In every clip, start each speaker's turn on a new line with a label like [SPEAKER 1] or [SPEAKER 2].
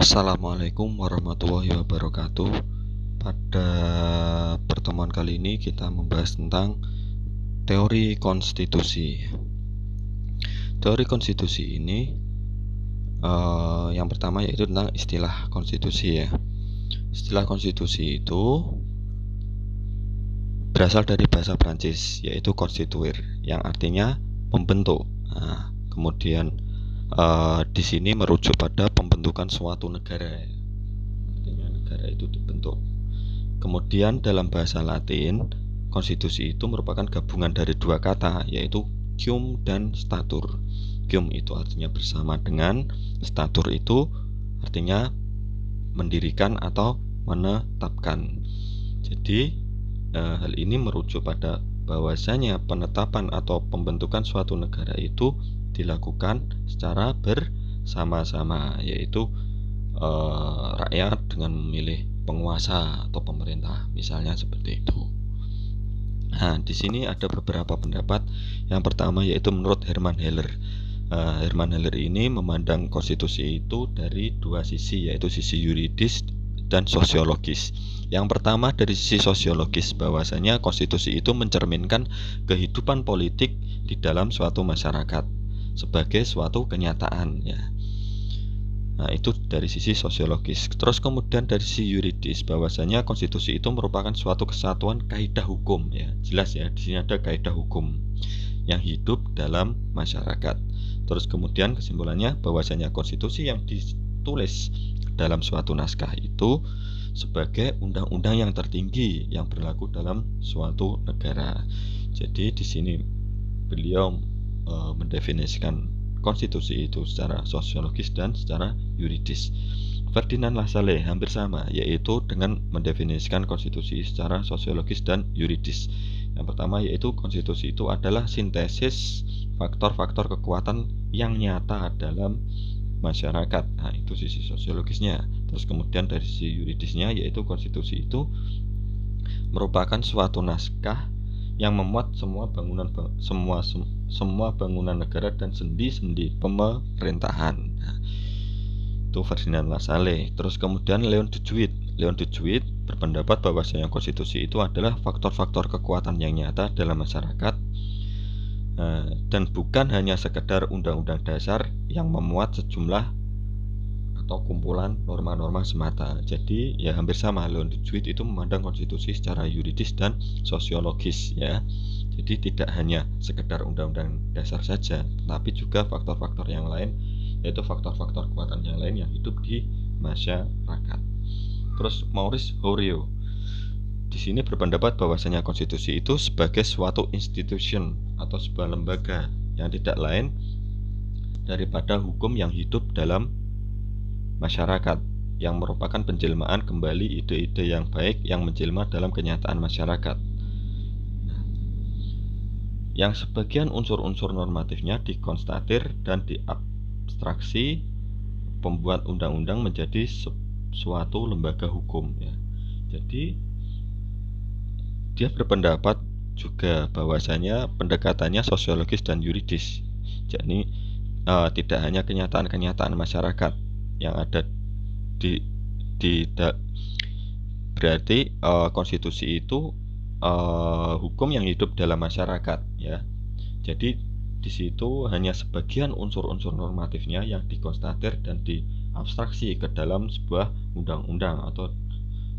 [SPEAKER 1] Assalamualaikum warahmatullahi wabarakatuh. Pada pertemuan kali ini kita membahas tentang teori konstitusi. Teori konstitusi ini yang pertama yaitu tentang istilah konstitusi ya. Istilah konstitusi itu berasal dari bahasa Prancis yaitu constituer yang artinya membentuk. Kemudian di sini merujuk pada pembentukan suatu negara. Artinya negara itu dibentuk. Kemudian dalam bahasa Latin, konstitusi itu merupakan gabungan dari dua kata, yaitu cum dan statur. Cum itu artinya bersama dengan, statur itu artinya mendirikan atau menetapkan. Jadi hal ini merujuk pada bahwasanya penetapan atau pembentukan suatu negara itu dilakukan secara bersama-sama, yaitu rakyat dengan memilih penguasa atau pemerintah, misalnya seperti itu. Nah, di sini ada beberapa pendapat. Yang pertama yaitu menurut Hermann Heller. Hermann Heller ini memandang konstitusi itu dari dua sisi, yaitu sisi yuridis dan sosiologis. Yang pertama dari sisi sosiologis, bahwasanya konstitusi itu mencerminkan kehidupan politik di dalam suatu masyarakat sebagai suatu kenyataan ya. Nah, itu dari sisi sosiologis. Terus kemudian dari sisi yuridis, bahwasanya konstitusi itu merupakan suatu kesatuan kaidah hukum ya. Jelas ya, di sini ada kaidah hukum yang hidup dalam masyarakat. Terus kemudian kesimpulannya bahwasanya konstitusi yang ditulis dalam suatu naskah itu sebagai undang-undang yang tertinggi yang berlaku dalam suatu negara. Jadi di sini beliau mendefinisikan konstitusi itu secara sosiologis dan secara yuridis. Ferdinand Lassalle hampir sama, yaitu dengan mendefinisikan konstitusi secara sosiologis dan yuridis. Yang pertama yaitu konstitusi itu adalah sintesis faktor-faktor kekuatan yang nyata dalam masyarakat. Nah, itu sisi sosiologisnya. Terus kemudian dari sisi yuridisnya yaitu konstitusi itu merupakan suatu naskah yang memuat semua bangunan negara dan sendi-sendi pemerintahan. Nah, itu Ferdinand Lassalle. Terus kemudian Leon Duguid berpendapat bahwasanya konstitusi itu adalah faktor-faktor kekuatan yang nyata dalam masyarakat dan bukan hanya sekedar undang-undang dasar yang memuat sejumlah atau kumpulan norma-norma semata. Jadi ya hampir sama, Leon Duguid itu memandang konstitusi secara yuridis dan sosiologis ya. Jadi tidak hanya sekedar undang-undang dasar saja, tapi juga faktor-faktor yang lain, yaitu faktor-faktor kekuatan yang lain yang hidup di masyarakat. Terus Maurice Horiot di sini berpendapat bahwasanya konstitusi itu sebagai suatu institution atau sebuah lembaga yang tidak lain daripada hukum yang hidup dalam masyarakat, yang merupakan penjelmaan kembali ide-ide yang baik yang menjelma dalam kenyataan masyarakat. Yang sebagian unsur-unsur normatifnya dikonstatir dan diabstraksi pembuat undang-undang menjadi suatu lembaga hukum ya. Jadi dia berpendapat juga bahwasanya pendekatannya sosiologis dan yuridis. Jadi tidak hanya kenyataan-kenyataan masyarakat yang ada berarti konstitusi itu hukum yang hidup dalam masyarakat ya. Jadi di situ hanya sebagian unsur-unsur normatifnya yang dikonstatir dan diabstraksi ke dalam sebuah undang-undang atau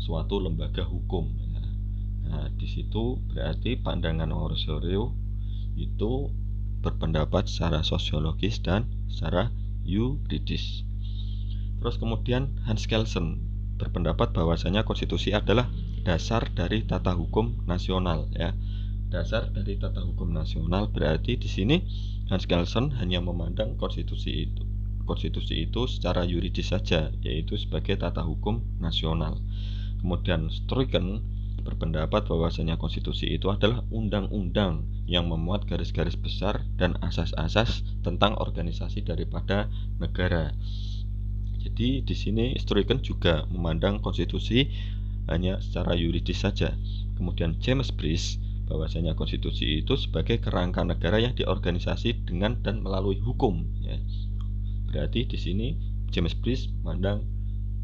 [SPEAKER 1] suatu lembaga hukum ya. Nah, di situ berarti pandangan Maurice Horiot itu berpendapat secara sosiologis dan secara yuridis. Terus kemudian Hans Kelsen berpendapat bahwasanya konstitusi adalah dasar dari tata hukum nasional ya. Dasar dari tata hukum nasional berarti di sini Hans Kelsen hanya memandang konstitusi itu secara yuridis saja, yaitu sebagai tata hukum nasional. Kemudian Stuycken berpendapat bahwasanya konstitusi itu adalah undang-undang yang memuat garis-garis besar dan asas-asas tentang organisasi daripada negara. Jadi di sini Stuycken juga memandang konstitusi hanya secara yuridis saja. Kemudian James Brice bahwasanya konstitusi itu sebagai kerangka negara yang diorganisasi dengan dan melalui hukum ya. Berarti di sini James Brice memandang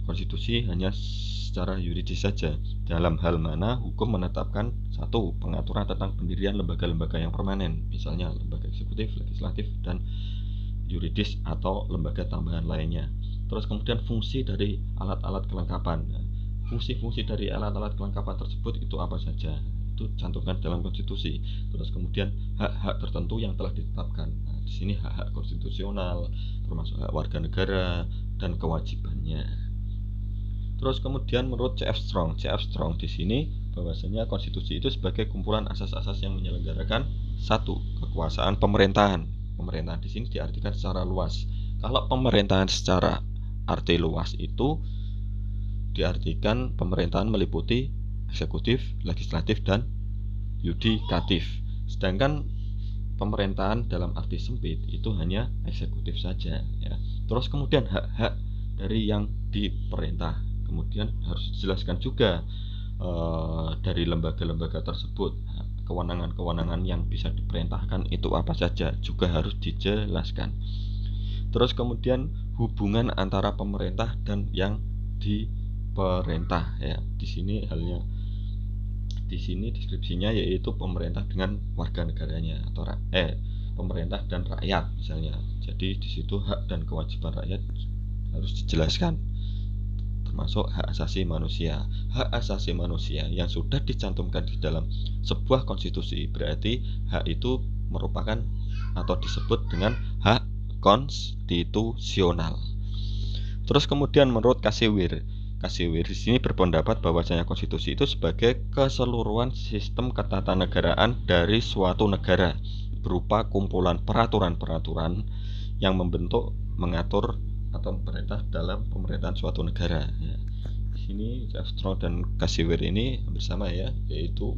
[SPEAKER 1] konstitusi hanya secara yuridis saja. Dalam hal mana hukum menetapkan satu pengaturan tentang pendirian lembaga-lembaga yang permanen, misalnya lembaga eksekutif, legislatif, dan yuridis atau lembaga tambahan lainnya. Terus kemudian fungsi dari alat-alat kelengkapan. Fungsi-fungsi dari alat-alat kelengkapan tersebut itu apa saja? Itu cantumkan dalam konstitusi. Terus kemudian hak-hak tertentu yang telah ditetapkan. Nah, di sini hak-hak konstitusional, termasuk hak warga negara dan kewajibannya. Terus kemudian menurut CF Strong di sini bahwasanya konstitusi itu sebagai kumpulan asas-asas yang menyelenggarakan satu kekuasaan pemerintahan. Pemerintahan di sini diartikan secara luas. Kalau pemerintahan secara arti luas itu diartikan pemerintahan meliputi eksekutif, legislatif, dan yudikatif. Sedangkan pemerintahan dalam arti sempit itu hanya eksekutif saja, ya. Terus kemudian hak-hak dari yang diperintah kemudian harus dijelaskan juga dari lembaga-lembaga tersebut. Kewenangan-kewenangan yang bisa diperintahkan itu apa saja juga harus dijelaskan. Terus kemudian hubungan antara pemerintah dan yang diperintah, ya. Di sini deskripsinya yaitu pemerintah dengan warga negaranya atau pemerintah dan rakyat misalnya. Jadi di situ hak dan kewajiban rakyat harus dijelaskan, termasuk hak asasi manusia. Hak asasi manusia yang sudah dicantumkan di dalam sebuah konstitusi berarti hak itu merupakan atau disebut dengan hak konstitusional. Terus kemudian menurut Kasiwir di sini berpendapat bahwasanya konstitusi itu sebagai keseluruhan sistem ketatanegaraan dari suatu negara berupa kumpulan peraturan-peraturan yang membentuk, mengatur atau memerintah dalam pemerintahan suatu negara. Ya. Di sini Strong dan Kasiwir ini bersama, ya, yaitu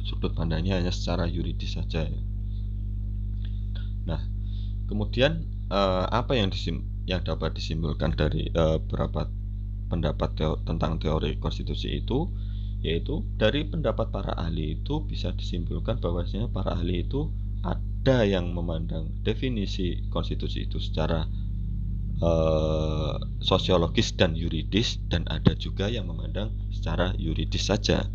[SPEAKER 1] sudut pandangnya hanya secara yuridis saja. Nah, kemudian apa yang dapat disimpulkan dari beberapa pendapat tentang teori konstitusi itu, yaitu dari pendapat para ahli itu bisa disimpulkan bahwasanya para ahli itu ada yang memandang definisi konstitusi itu secara sosiologis dan yuridis, dan ada juga yang memandang secara yuridis saja.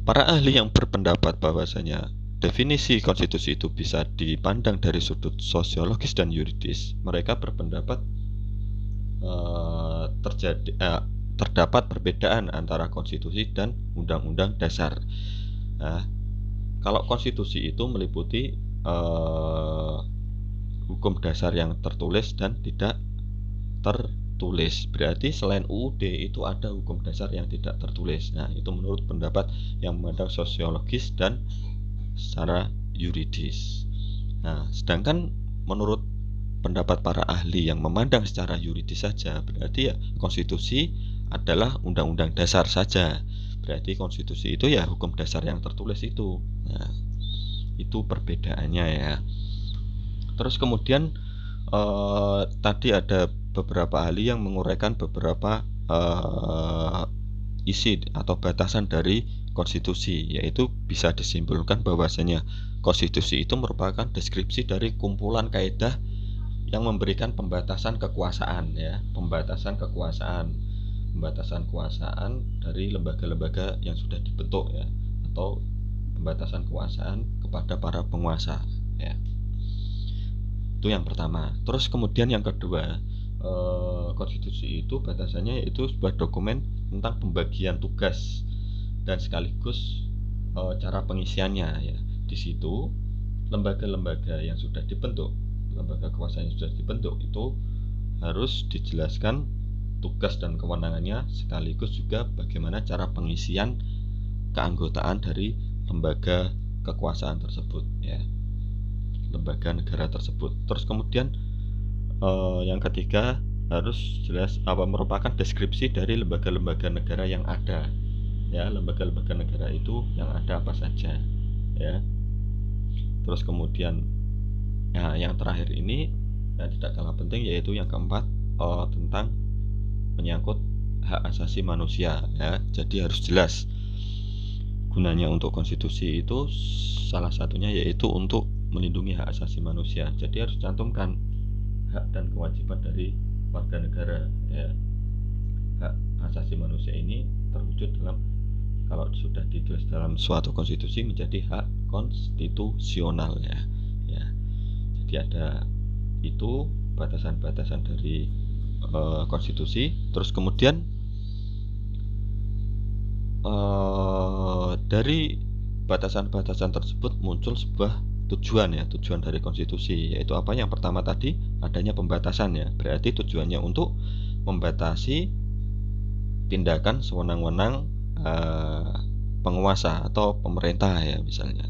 [SPEAKER 1] Para ahli yang berpendapat bahwasanya definisi konstitusi itu bisa dipandang dari sudut sosiologis dan yuridis, mereka berpendapat terdapat perbedaan antara konstitusi dan undang-undang dasar. Nah, kalau konstitusi itu meliputi hukum dasar yang tertulis dan tidak tertulis. Berarti selain UUD itu ada hukum dasar yang tidak tertulis. Nah, itu menurut pendapat yang memandang sosiologis dan secara yuridis. Nah, sedangkan menurut pendapat para ahli yang memandang secara yuridis saja, berarti ya konstitusi adalah undang-undang dasar saja. Berarti konstitusi itu ya hukum dasar yang tertulis itu. Nah, itu perbedaannya, ya. Terus kemudian tadi ada beberapa ahli yang menguraikan beberapa isi atau batasan dari konstitusi, yaitu bisa disimpulkan bahwasanya konstitusi itu merupakan deskripsi dari kumpulan kaidah yang memberikan pembatasan kekuasaan, ya, pembatasan kekuasaan dari lembaga-lembaga yang sudah dibentuk, ya, atau pembatasan kekuasaan kepada para penguasa, ya. Itu yang pertama. Terus kemudian yang kedua, konstitusi itu batasannya yaitu sebuah dokumen tentang pembagian tugas dan sekaligus cara pengisiannya, ya. Di situ lembaga-lembaga yang sudah dibentuk, lembaga kekuasaan yang sudah dibentuk itu harus dijelaskan tugas dan kewenangannya, sekaligus juga bagaimana cara pengisian keanggotaan dari lembaga kekuasaan tersebut, ya, lembaga negara tersebut. Terus kemudian yang ketiga harus jelas merupakan deskripsi dari lembaga-lembaga negara yang ada, ya, lembaga-lembaga negara itu yang ada apa saja, ya. Terus kemudian yang terakhir ini yang tidak kalah penting, yaitu yang keempat tentang menyangkut hak asasi manusia, ya. Jadi harus jelas gunanya untuk konstitusi itu, salah satunya yaitu untuk melindungi hak asasi manusia. Jadi harus cantumkan hak dan kewajiban dari warga negara, ya. hak asasi manusia ini terwujud dalam, kalau sudah ditulis dalam suatu konstitusi, menjadi hak konstitusional ya. Jadi ada itu batasan-batasan dari konstitusi. Terus kemudian dari batasan-batasan tersebut muncul sebuah tujuan ya, tujuan dari konstitusi, yaitu apa? Yang pertama tadi, adanya pembatasan ya, berarti tujuannya untuk membatasi tindakan sewenang-wenang penguasa atau pemerintah ya misalnya.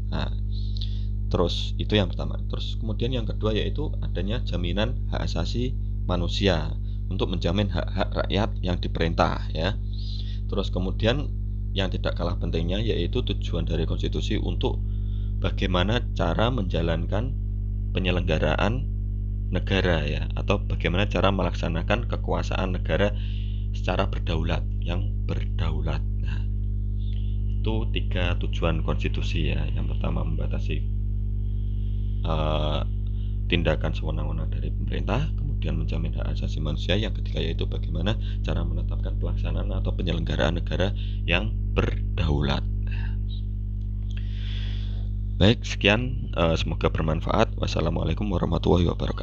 [SPEAKER 1] Nah, terus itu yang pertama. Terus kemudian yang kedua yaitu adanya jaminan hak asasi manusia untuk menjamin hak-hak rakyat yang diperintah ya. Terus kemudian yang tidak kalah pentingnya yaitu tujuan dari konstitusi untuk bagaimana cara menjalankan penyelenggaraan negara ya, atau bagaimana cara melaksanakan kekuasaan negara secara berdaulat, yang berdaulat. Nah, itu 3 tujuan konstitusi ya. Yang pertama membatasi tindakan sewenang-wenang dari pemerintah, kemudian menjamin hak asasi manusia, yang ketiga yaitu bagaimana cara menetapkan pelaksanaan atau penyelenggaraan negara yang berdaulat. Baik, sekian, semoga bermanfaat. Wassalamualaikum warahmatullahi wabarakatuh.